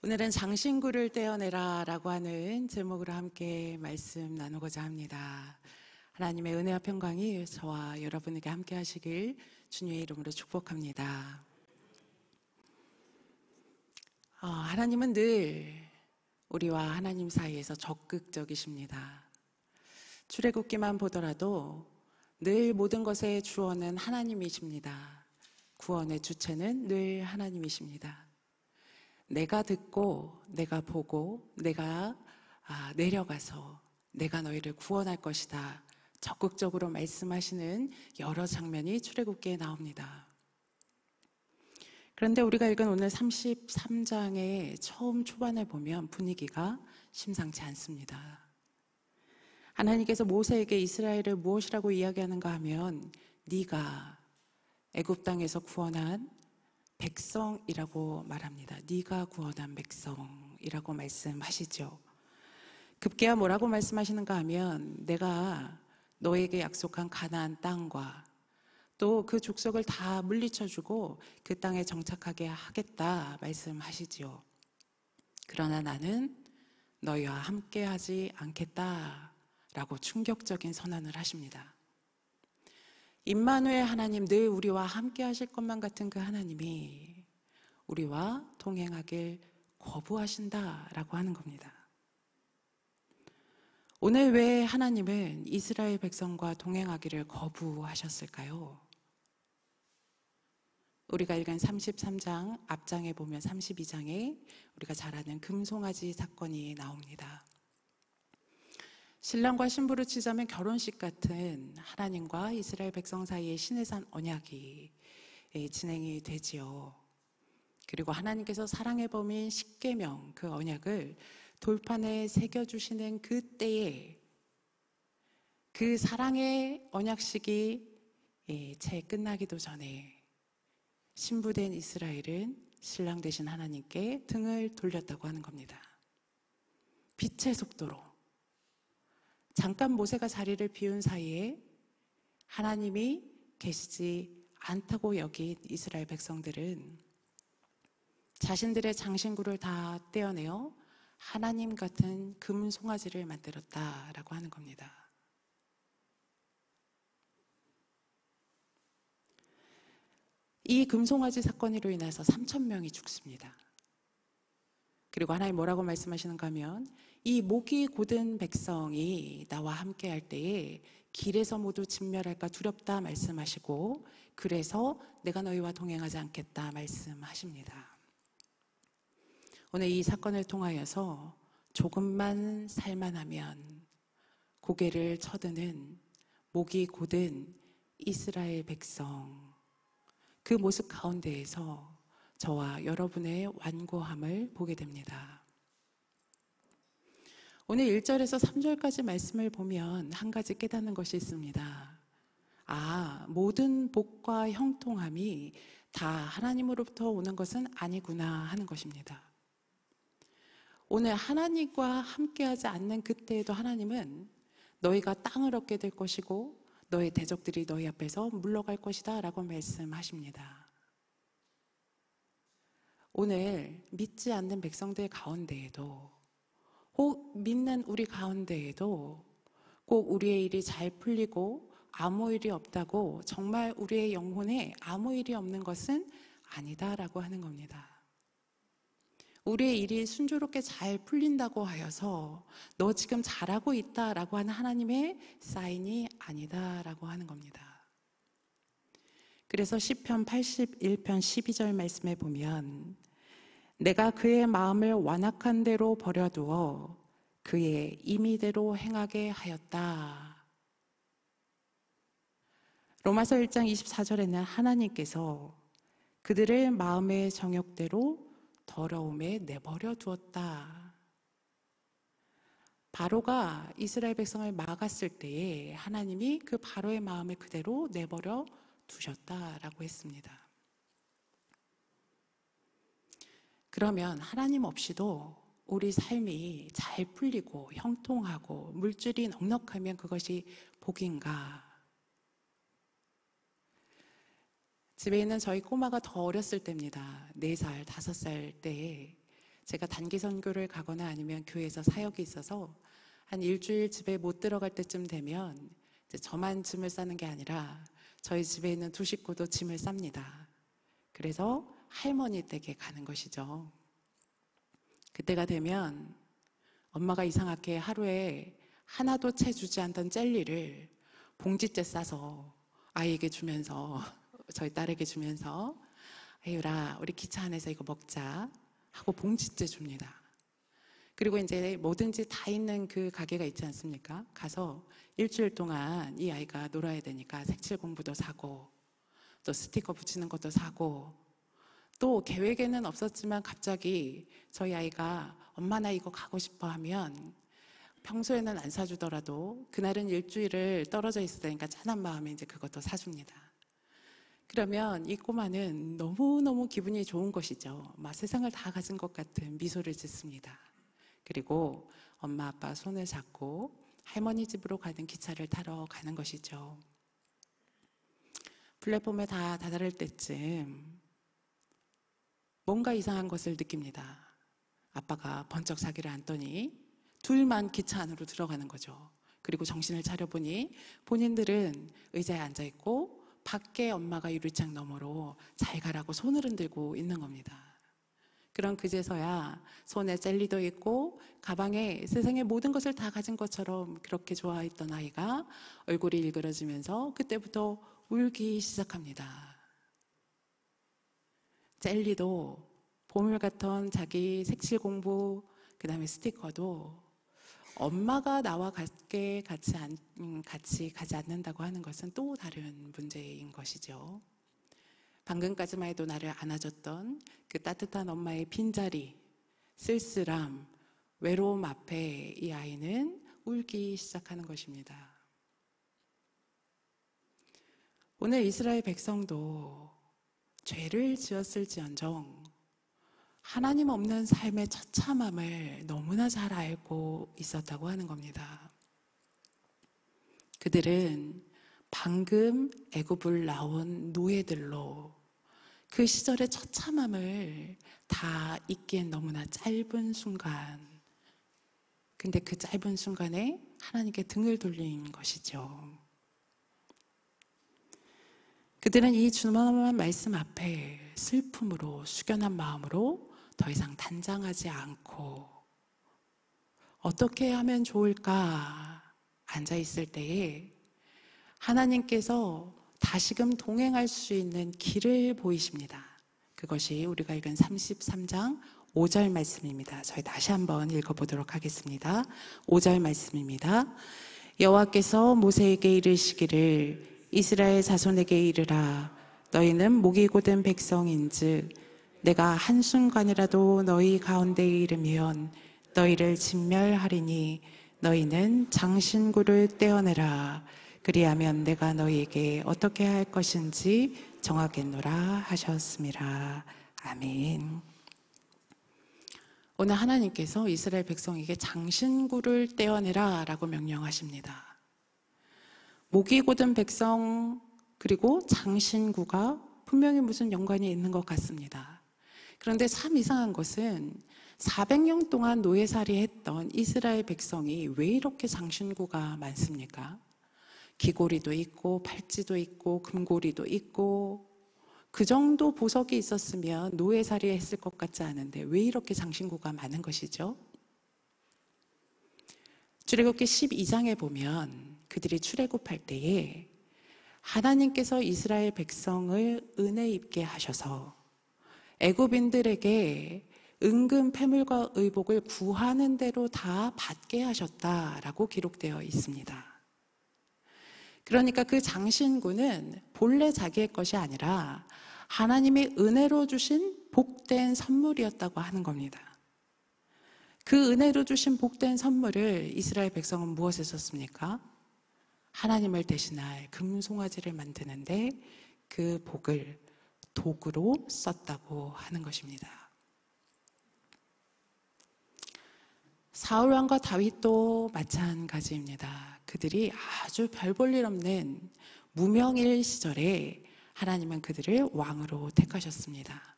오늘은 장신구를 떼어내라 라고 하는 제목으로 함께 말씀 나누고자 합니다. 하나님의 은혜와 평강이 저와 여러분에게 함께 하시길 주님의 이름으로 축복합니다. 하나님은 늘 우리와 하나님 사이에서 적극적이십니다. 출애굽기만 보더라도 늘 모든 것의 주원은 하나님이십니다. 구원의 주체는 늘 하나님이십니다. 내가 듣고 내가 보고 내가 내려가서 내가 너희를 구원할 것이다. 적극적으로 말씀하시는 여러 장면이 출애굽기에 나옵니다. 그런데 우리가 읽은 오늘 33장의 처음 초반에 보면 분위기가 심상치 않습니다. 하나님께서 모세에게 이스라엘을 무엇이라고 이야기하는가 하면 네가 애굽 땅에서 구원한 백성이라고 말합니다. 네가 구원한 백성이라고 말씀하시죠. 급기야 뭐라고 말씀하시는가 하면 내가 너에게 약속한 가나안 땅과 또 그 족속을 다 물리쳐주고 그 땅에 정착하게 하겠다 말씀하시지요. 그러나 나는 너희와 함께하지 않겠다라고 충격적인 선언을 하십니다. 임마누엘 하나님, 늘 우리와 함께 하실 것만 같은 그 하나님이 우리와 동행하길 거부하신다라고 하는 겁니다. 오늘 왜 하나님은 이스라엘 백성과 동행하기를 거부하셨을까요? 우리가 읽은 33장 앞장에 보면 32장에 우리가 잘 아는 금송아지 사건이 나옵니다. 신랑과 신부를 치자면 결혼식 같은 하나님과 이스라엘 백성 사이의 시내산 언약이 진행이 되지요. 그리고 하나님께서 사랑의 범인 십계명 그 언약을 돌판에 새겨주시는 그때에 그 사랑의 언약식이 채 끝나기도 전에 신부된 이스라엘은 신랑 되신 하나님께 등을 돌렸다고 하는 겁니다. 빛의 속도로 잠깐 모세가 자리를 비운 사이에 하나님이 계시지 않다고 여긴 이스라엘 백성들은 자신들의 장신구를 다 떼어내어 하나님 같은 금송아지를 만들었다라고 하는 겁니다. 이 금송아지 사건으로 인해서 3,000명이 죽습니다. 그리고 하나님 뭐라고 말씀하시는가 하면 이 목이 곧은 백성이 나와 함께 할 때에 길에서 모두 진멸할까 두렵다 말씀하시고 그래서 내가 너희와 동행하지 않겠다 말씀하십니다. 오늘 이 사건을 통하여서 조금만 살만하면 고개를 쳐드는 목이 곧은 이스라엘 백성 그 모습 가운데에서 저와 여러분의 완고함을 보게 됩니다. 오늘 1절에서 3절까지 말씀을 보면 한 가지 깨닫는 것이 있습니다. 모든 복과 형통함이 다 하나님으로부터 오는 것은 아니구나 하는 것입니다. 오늘 하나님과 함께하지 않는 그때에도 하나님은 너희가 땅을 얻게 될 것이고 너의 대적들이 너희 앞에서 물러갈 것이다 라고 말씀하십니다. 오늘 믿지 않는 백성들 가운데에도 혹 믿는 우리 가운데에도 꼭 우리의 일이 잘 풀리고 아무 일이 없다고 정말 우리의 영혼에 아무 일이 없는 것은 아니다라고 하는 겁니다. 우리의 일이 순조롭게 잘 풀린다고 하여서 너 지금 잘하고 있다라고 하는 하나님의 사인이 아니다라고 하는 겁니다. 그래서 시편 81편 12절 말씀에 보면 내가 그의 마음을 완악한 대로 버려두어 그의 임의대로 행하게 하였다. 로마서 1장 24절에는 하나님께서 그들을 마음의 정욕대로 더러움에 내버려 두었다. 바로가 이스라엘 백성을 막았을 때에 하나님이 그 바로의 마음을 그대로 내버려 두셨다라고 했습니다. 그러면 하나님 없이도 우리 삶이 잘 풀리고 형통하고 물줄이 넉넉하면 그것이 복인가? 집에 있는 저희 꼬마가 더 어렸을 때입니다. 4살, 5살 때에 제가 단기 선교를 가거나 아니면 교회에서 사역이 있어서 한 일주일 집에 못 들어갈 때쯤 되면 이제 저만 짐을 싸는 게 아니라 저희 집에 있는 두 식구도 짐을 쌉니다. 그래서 할머니 댁에 가는 것이죠. 그때가 되면 엄마가 이상하게 하루에 하나도 채 주지 않던 젤리를 봉지째 싸서 아이에게 주면서 저희 딸에게 주면서 아유라 우리 기차 안에서 이거 먹자 하고 봉지째 줍니다. 그리고 이제 뭐든지 다 있는 그 가게가 있지 않습니까? 가서 일주일 동안 이 아이가 놀아야 되니까 색칠 공부도 사고 또 스티커 붙이는 것도 사고 또 계획에는 없었지만 갑자기 저희 아이가 엄마 나 이거 가고 싶어 하면 평소에는 안 사주더라도 그날은 일주일을 떨어져 있으니까 짠한 마음에 이제 그것도 사줍니다. 그러면 이 꼬마는 너무너무 기분이 좋은 것이죠. 막 세상을 다 가진 것 같은 미소를 짓습니다. 그리고 엄마 아빠 손을 잡고 할머니 집으로 가는 기차를 타러 가는 것이죠. 플랫폼에 다 다다를 때쯤 뭔가 이상한 것을 느낍니다. 아빠가 번쩍 자기를 앉더니 둘만 기차 안으로 들어가는 거죠. 그리고 정신을 차려보니 본인들은 의자에 앉아있고 밖에 엄마가 유리창 너머로 잘 가라고 손을 흔들고 있는 겁니다. 그런 그제서야 손에 젤리도 있고 가방에 세상의 모든 것을 다 가진 것처럼 그렇게 좋아했던 아이가 얼굴이 일그러지면서 그때부터 울기 시작합니다. 젤리도 보물 같던 자기 색칠 공부 그 다음에 스티커도 엄마가 나와 같이 가지 않는다고 하는 것은 또 다른 문제인 것이죠. 방금까지만 해도 나를 안아줬던 그 따뜻한 엄마의 빈자리, 쓸쓸함, 외로움 앞에 이 아이는 울기 시작하는 것입니다. 오늘 이스라엘 백성도 죄를 지었을지언정 하나님 없는 삶의 처참함을 너무나 잘 알고 있었다고 하는 겁니다. 그들은 방금 애굽을 나온 노예들로 그 시절의 처참함을 다 잊기엔 너무나 짧은 순간, 근데 그 짧은 순간에 하나님께 등을 돌린 것이죠. 그들은 이 준엄한 말씀 앞에 슬픔으로 숙연한 마음으로 더 이상 단장하지 않고 어떻게 하면 좋을까 앉아있을 때에 하나님께서 다시금 동행할 수 있는 길을 보이십니다. 그것이 우리가 읽은 33장 5절 말씀입니다. 저희 다시 한번 읽어보도록 하겠습니다. 5절 말씀입니다. 여호와께서 모세에게 이르시기를 이스라엘 자손에게 이르라 너희는 목이 곧은 백성인즉 내가 한순간이라도 너희 가운데에 이르면 너희를 진멸하리니 너희는 장신구를 떼어내라 그리하면 내가 너희에게 어떻게 할 것인지 정하겠노라 하셨습니다. 아멘. 오늘 하나님께서 이스라엘 백성에게 장신구를 떼어내라 라고 명령하십니다. 목이 곧은 백성 그리고 장신구가 분명히 무슨 연관이 있는 것 같습니다. 그런데 참 이상한 것은 400년 동안 노예살이 했던 이스라엘 백성이 왜 이렇게 장신구가 많습니까? 귀고리도 있고 팔찌도 있고 금고리도 있고 그 정도 보석이 있었으면 노예살이 했을 것 같지 않은데 왜 이렇게 장신구가 많은 것이죠? 출애굽기 12장에 보면 그들이 출애굽할 때에 하나님께서 이스라엘 백성을 은혜 입게 하셔서 애굽인들에게 은금 패물과 의복을 구하는 대로 다 받게 하셨다라고 기록되어 있습니다. 그러니까 그 장신구는 본래 자기의 것이 아니라 하나님의 은혜로 주신 복된 선물이었다고 하는 겁니다. 그 은혜로 주신 복된 선물을 이스라엘 백성은 무엇에 썼습니까? 하나님을 대신할 금송아지를 만드는데 그 복을 도구로 썼다고 하는 것입니다. 사울 왕과 다윗도 마찬가지입니다. 그들이 아주 별 볼 일 없는 무명일 시절에 하나님은 그들을 왕으로 택하셨습니다.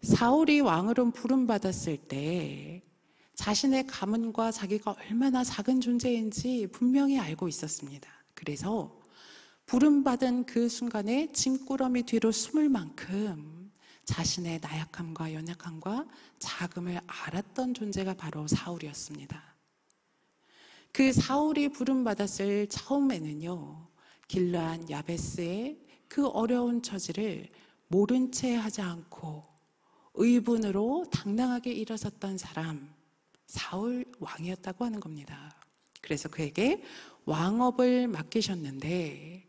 사울이 왕으로 부름받았을 때 자신의 가문과 자기가 얼마나 작은 존재인지 분명히 알고 있었습니다. 그래서 부름받은 그 순간에 짐꾸러미 뒤로 숨을 만큼 자신의 나약함과 연약함과 작음을 알았던 존재가 바로 사울이었습니다. 그 사울이 부름받았을 처음에는요, 길르앗 야베스의 그 어려운 처지를 모른 채 하지 않고 의분으로 당당하게 일어섰던 사람, 사울 왕이었다고 하는 겁니다. 그래서 그에게 왕업을 맡기셨는데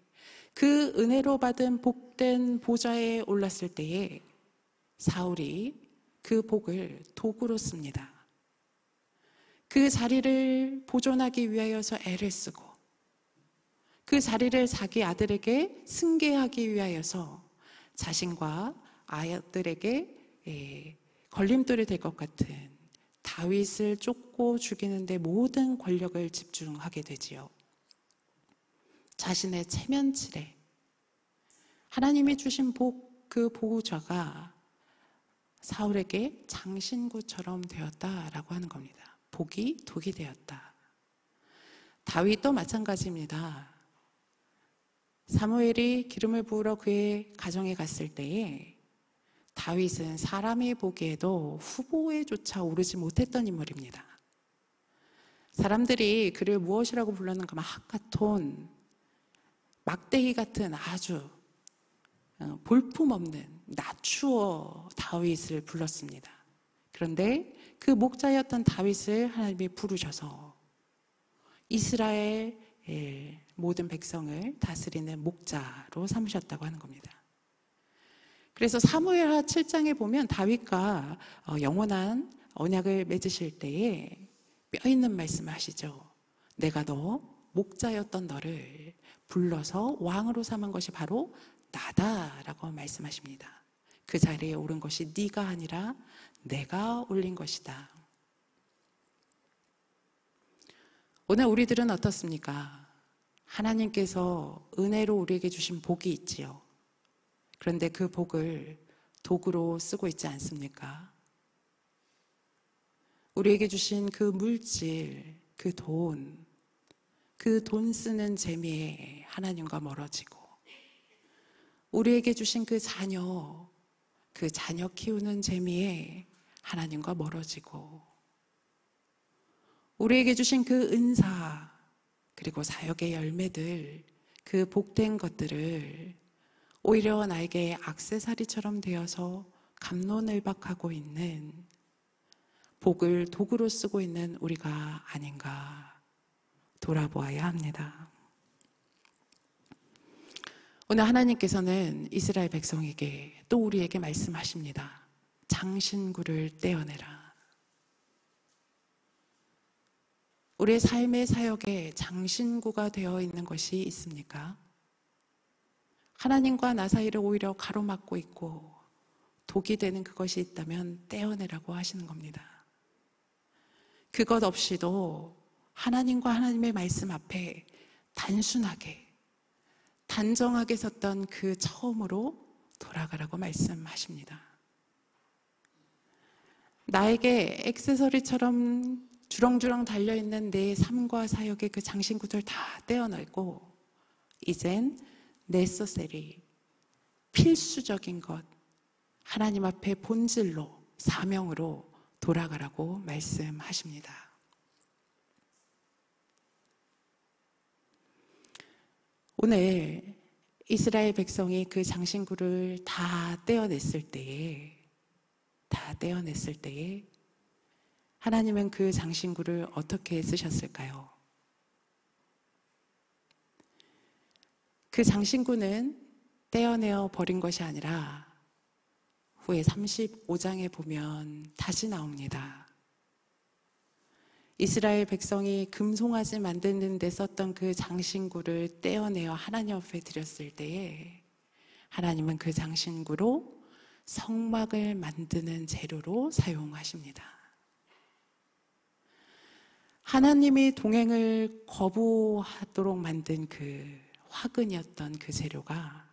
그 은혜로 받은 복된 보좌에 올랐을 때에 사울이 그 복을 도구로 씁니다. 그 자리를 보존하기 위하여서 애를 쓰고 그 자리를 자기 아들에게 승계하기 위하여서 자신과 아들에게 걸림돌이 될 것 같은 다윗을 쫓고 죽이는 데 모든 권력을 집중하게 되지요. 자신의 체면치레, 하나님이 주신 복, 그 보호자가 사울에게 장신구처럼 되었다라고 하는 겁니다. 복이 독이 되었다. 다윗도 마찬가지입니다. 사무엘이 기름을 부으러 그의 가정에 갔을 때에 다윗은 사람이 보기에도 후보에조차 오르지 못했던 인물입니다. 사람들이 그를 무엇이라고 불렀는가 하면 하카톤, 막대기 같은 아주 볼품없는 나추어 다윗을 불렀습니다. 그런데 그 목자였던 다윗을 하나님이 부르셔서 이스라엘 모든 백성을 다스리는 목자로 삼으셨다고 하는 겁니다. 그래서 사무엘하 7장에 보면 다윗과 영원한 언약을 맺으실 때에 뼈 있는 말씀을 하시죠. 내가 너 목자였던 너를 불러서 왕으로 삼은 것이 바로 나다라고 말씀하십니다. 그 자리에 오른 것이 네가 아니라 내가 올린 것이다. 오늘 우리들은 어떻습니까? 하나님께서 은혜로 우리에게 주신 복이 있지요. 그런데 그 복을 도구로 쓰고 있지 않습니까? 우리에게 주신 그 물질, 그 돈 쓰는 재미에 하나님과 멀어지고, 우리에게 주신 그 자녀 키우는 재미에 하나님과 멀어지고, 우리에게 주신 그 은사, 그리고 사역의 열매들, 그 복된 것들을 오히려 나에게 액세서리처럼 되어서 갑론을박하고 있는, 복을 도구로 쓰고 있는 우리가 아닌가 돌아보아야 합니다. 오늘 하나님께서는 이스라엘 백성에게 또 우리에게 말씀하십니다. 장신구를 떼어내라. 우리의 삶의 사역에 장신구가 되어 있는 것이 있습니까? 하나님과 나 사이를 오히려 가로막고 있고 독이 되는 그것이 있다면 떼어내라고 하시는 겁니다. 그것 없이도 하나님과 하나님의 말씀 앞에 단순하게, 단정하게 섰던 그 처음으로 돌아가라고 말씀하십니다. 나에게 액세서리처럼 주렁주렁 달려있는 내 삶과 사역의 그 장신구들 다 떼어내고 이젠 네서세리, 필수적인 것, 하나님 앞에 본질로, 사명으로 돌아가라고 말씀하십니다. 오늘 이스라엘 백성이 그 장신구를 다 떼어냈을 때에 하나님은 그 장신구를 어떻게 쓰셨을까요? 그 장신구는 떼어내어 버린 것이 아니라 후에 35장에 보면 다시 나옵니다. 이스라엘 백성이 금송아지 만드는 데 썼던 그 장신구를 떼어내어 하나님 앞에 드렸을 때에 하나님은 그 장신구로 성막을 만드는 재료로 사용하십니다. 하나님이 동행을 거부하도록 만든 그 화근이었던 그 재료가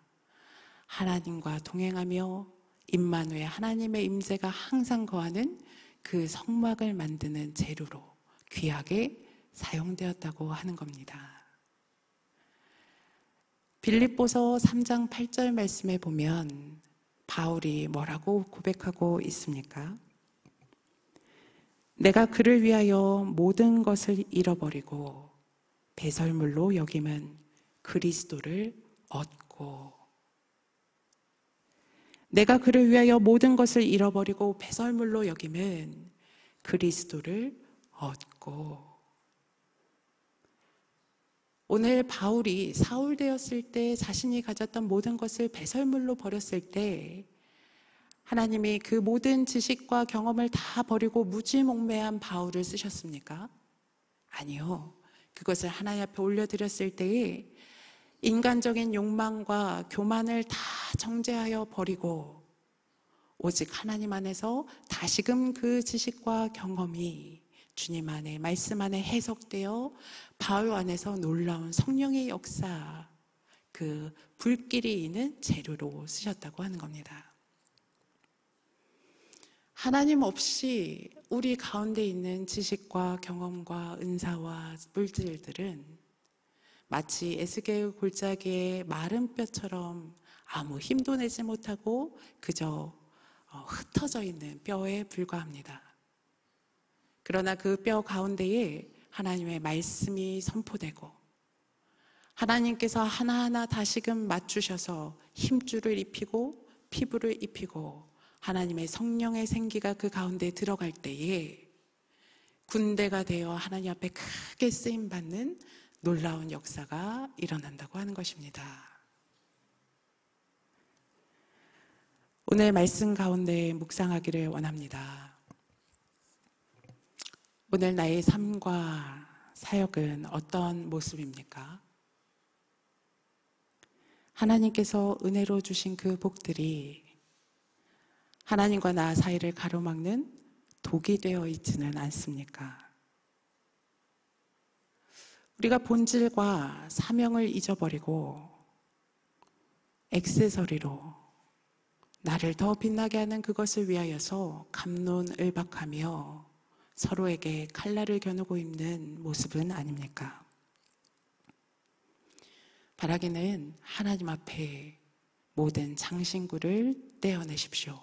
하나님과 동행하며 임마누엘 하나님의 임재가 항상 거하는 그 성막을 만드는 재료로 귀하게 사용되었다고 하는 겁니다. 빌립보서 3장 8절 말씀에 보면 바울이 뭐라고 고백하고 있습니까? 내가 그를 위하여 모든 것을 잃어버리고 배설물로 여김은 그리스도를 얻고, 내가 그를 위하여 모든 것을 잃어버리고 배설물로 여김은 그리스도를 얻고. 오늘 바울이 사울 되었을 때 자신이 가졌던 모든 것을 배설물로 버렸을 때 하나님이 그 모든 지식과 경험을 다 버리고 무지몽매한 바울을 쓰셨습니까? 아니요. 그것을 하나님 앞에 올려드렸을 때에 인간적인 욕망과 교만을 다 정죄하여 버리고 오직 하나님 안에서 다시금 그 지식과 경험이 주님 안에, 말씀 안에 해석되어 바울 안에서 놀라운 성령의 역사, 그 불길이 있는 재료로 쓰셨다고 하는 겁니다. 하나님 없이 우리 가운데 있는 지식과 경험과 은사와 물질들은 마치 에스겔 골짜기의 마른 뼈처럼 아무 힘도 내지 못하고 그저 흩어져 있는 뼈에 불과합니다. 그러나 그 뼈 가운데에 하나님의 말씀이 선포되고 하나님께서 하나하나 다시금 맞추셔서 힘줄을 입히고 피부를 입히고 하나님의 성령의 생기가 그 가운데 들어갈 때에 군대가 되어 하나님 앞에 크게 쓰임받는 놀라운 역사가 일어난다고 하는 것입니다. 오늘 말씀 가운데 묵상하기를 원합니다. 오늘 나의 삶과 사역은 어떤 모습입니까? 하나님께서 은혜로 주신 그 복들이 하나님과 나 사이를 가로막는 독이 되어 있지는 않습니까? 우리가 본질과 사명을 잊어버리고 액세서리로 나를 더 빛나게 하는 그것을 위하여서 갑론을박하며 서로에게 칼날을 겨누고 있는 모습은 아닙니까? 바라기는 하나님 앞에 모든 장신구를 떼어내십시오.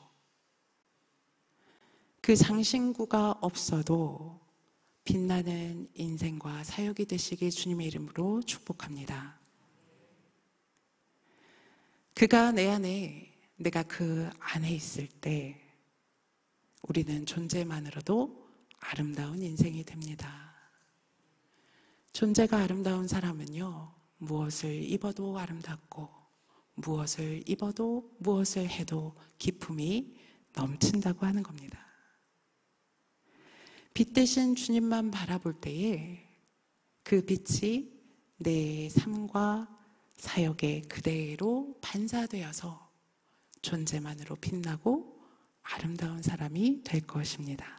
그 장신구가 없어도 빛나는 인생과 사역이 되시길 주님의 이름으로 축복합니다. 그가 내 안에, 내가 그 안에 있을 때 우리는 존재만으로도 아름다운 인생이 됩니다. 존재가 아름다운 사람은요, 무엇을 입어도 아름답고 무엇을 입어도 무엇을 해도 기품이 넘친다고 하는 겁니다. 빛 대신 주님만 바라볼 때에 그 빛이 내 삶과 사역에 그대로 반사되어서 존재만으로 빛나고 아름다운 사람이 될 것입니다.